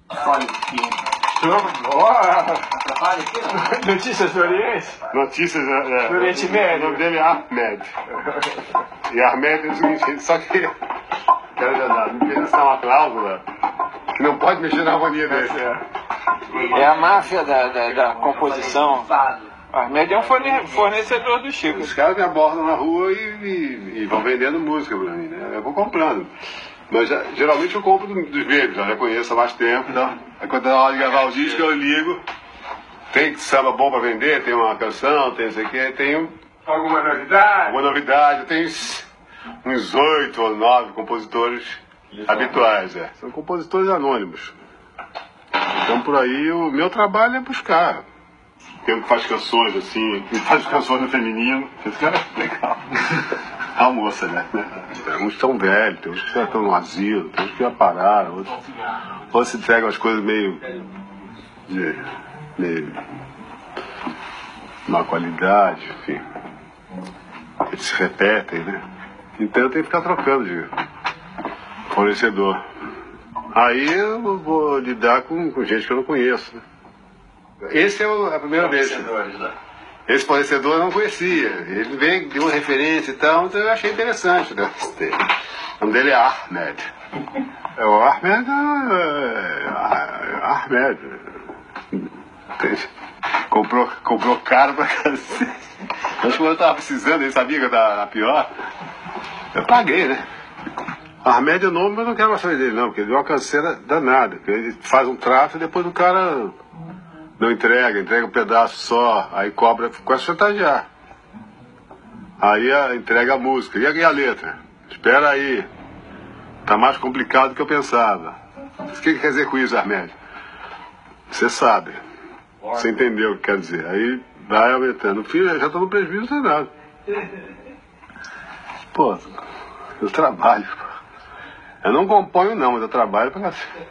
Olha aqui. Atrapalha aqui? Notícias do Oriente? Notícias Do Oriente Médio. O nome dele é Ahmed. E Ahmed é o seguinte, só que quero danado, não queria assinar uma cláusula que não pode mexer na harmonia dele. É a máfia da composição. Ahmed é um fornecedor do Chico. Os caras me abordam na rua e vão vendendo música pra mim, né? Eu vou comprando. Mas geralmente eu compro dos velhos, já conheço há mais tempo. Então, aí quando é hora de gravar o disco eu ligo. Tem samba bom pra vender, tem uma canção, tem não sei o que, tem Alguma novidade? alguma novidade. Eu tenho uns 8 ou 9 compositores habituais, é. São compositores anônimos. Então por aí o meu trabalho é buscar. Tem um que faz canções assim, que faz canções no feminino. Esse cara é legal. A moça, né? Uns estão velhos, tem uns que já estão no asilo, tem uns que já pararam, outros se entregam as coisas meio má qualidade, enfim. Eles se repetem, né? Então eu tenho que ficar trocando de fornecedor. Aí eu vou lidar com gente que eu não conheço, né? Esse é a primeira vez. Esse fornecedor eu não conhecia. Ele veio, deu uma referência e tal, então eu achei interessante, né? O nome dele é Ahmed. O Ahmed Ahmed. Comprou caro pra cacete. Acho que quando eu tava precisando, ele sabia que eu tava pior. Eu paguei, né? Ahmed é o nome, mas eu não quero mais saber dele, não, porque ele deu uma canseira danada. Ele faz um tráfego e depois o cara não entrega um pedaço só, aí cobra, começa a chantagear. Aí entrega a música. E a letra? Espera aí. Tá mais complicado do que eu pensava. O que quer dizer com isso, Ahmed? Você sabe. Você entendeu o que quer dizer. Aí vai aumentando. Filho, eu já tô no prejuízo, não tem nada. Pô, eu trabalho. Eu não componho não, mas eu trabalho pra cacete.